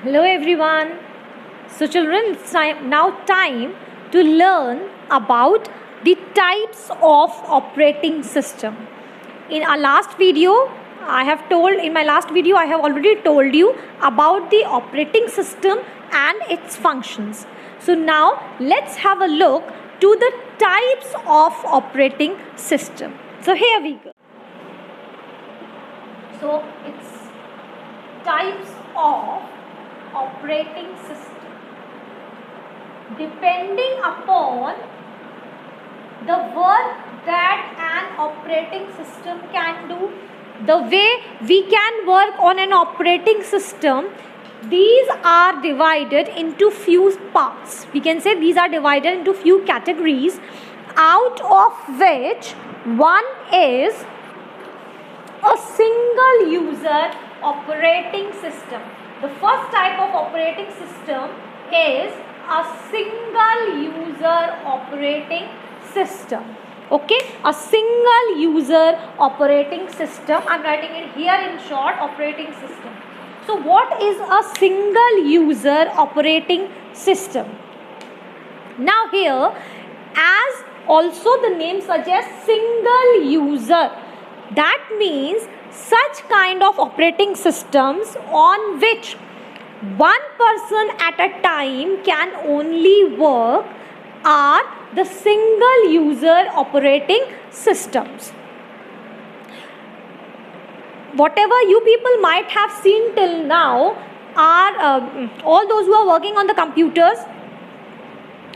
Hello everyone. So children, it's now time to learn about the types of operating system. In my last video I have already told you about the operating system and its functions. So now let's have a look to the types of operating system. So here we go. So it's types of operating system. Depending upon the work that an operating system can do, the way we can work on an operating system, these are divided into few parts. We can say these are divided into few categories, out of which one is a single user operating system. The first type of operating system is a single user operating system. Okay, a single user operating system. I'm writing it here in short, operating system. So what is a single user operating system? Now here, as also the name suggests, single user, that means such kind of operating systems on which one person at a time can only work are the single user operating systems. Whatever you people might have seen till now are all those who are working on the computers,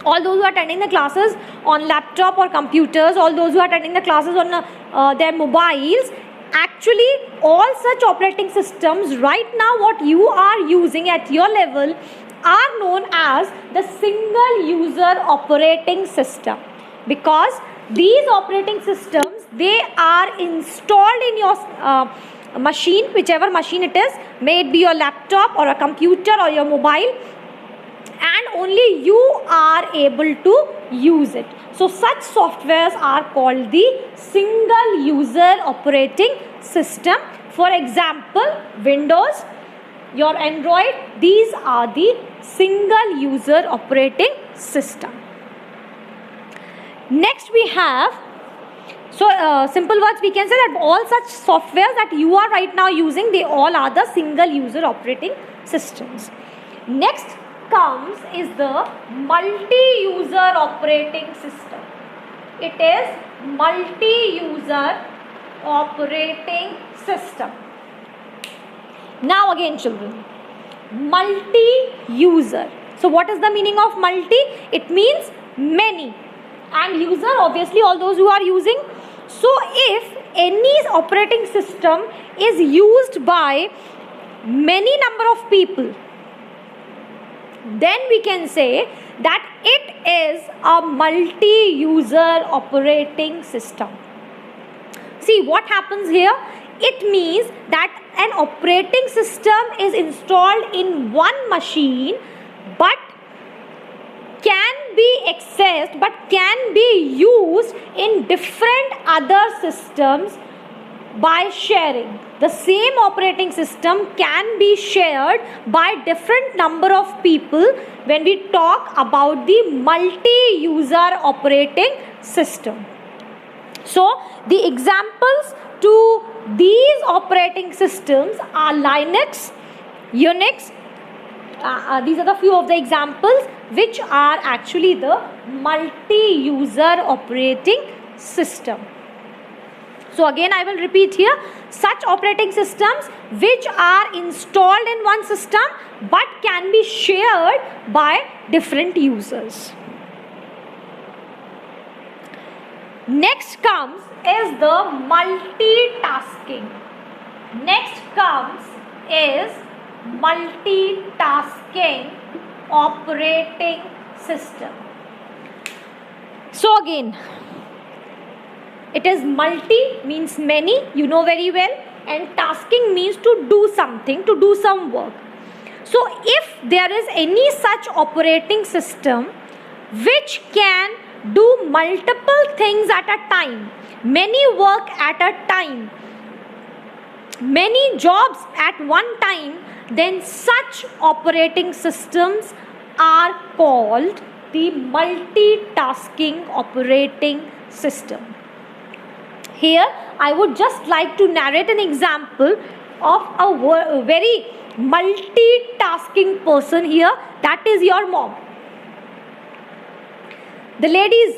all those who are attending the classes on laptop or computers, all those who are attending the classes on their mobiles. Actually, all such operating systems right now what you are using at your level are known as the single user operating system, because these operating systems, they are installed in your machine, whichever machine it is, may it be your laptop or a computer or your mobile, and only you are able to use it. So such softwares are called the single user operating system. For example, Windows, your Android, these are the single user operating system. Next we have, simple words we can say that all such softwares that you are right now using, they all are the single user operating systems. Next comes is the multi-user operating system. It is multi-user operating system. Now again children, multi-user. So what is the meaning of multi? It means many, and user obviously all those who are using. So if any operating system is used by many number of people, then we can say that it is a multi-user operating system. See what happens here? It means that an operating system is installed in one machine but can be accessed, but can be used in different other systems by sharing. The same operating system can be shared by different number of people when we talk about the multi-user operating system. So the examples to these operating systems are Linux, Unix. These are the few of the examples which are actually the multi-user operating system. So again I will repeat here, such operating systems which are installed in one system but can be shared by different users. Next comes is the multitasking. Next comes is multitasking operating system. So again, it is multi means many, you know very well, and tasking means to do something, to do some work. So if there is any such operating system which can do multiple things at a time, many work at a time, many jobs at one time, then such operating systems are called the multitasking operating system. Here I would just like to narrate an example of a very multitasking person here, that is your mom. The lady is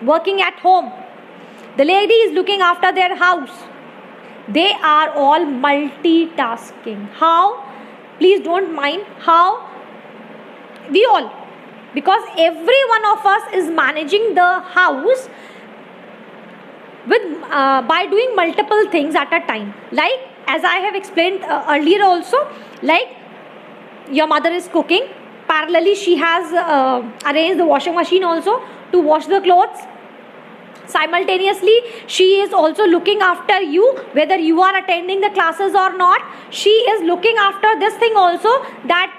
working at home, the lady is looking after their house. They are all multitasking. How? Please don't mind how. We all, because every one of us is managing the house with by doing multiple things at a time. Like as I have explained earlier also, like your mother is cooking, parallelly she has arranged the washing machine also to wash the clothes. Simultaneously she is also looking after you, whether you are attending the classes or not. She is looking after this thing also, that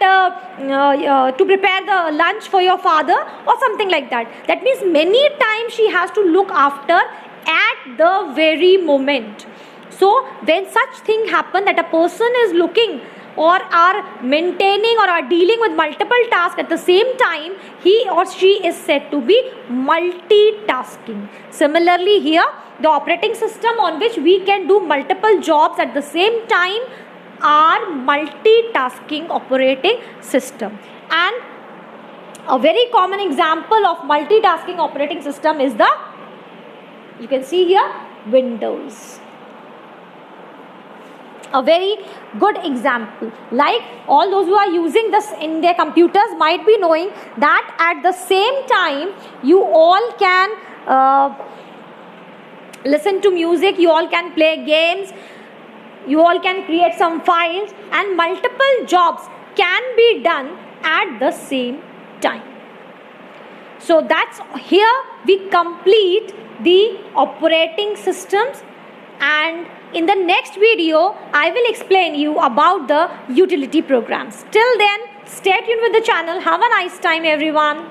to prepare the lunch for your father or something like that. That means many times she has to look after at the very moment. So when such thing happen that a person is looking or are maintaining or are dealing with multiple tasks at the same time, he or she is said to be multitasking. Similarly here, the operating system on which we can do multiple jobs at the same time are multitasking operating system. And a very common example of multitasking operating system is the, you can see here, Windows. A very good example. Like all those who are using this in their computers might be knowing that at the same time you all can listen to music, you all can play games, you all can create some files, and multiple jobs can be done at the same time. So that's here we complete the operating systems, and in the next video I will explain you about the utility programs. Till then, stay tuned with the channel. Have a nice time everyone.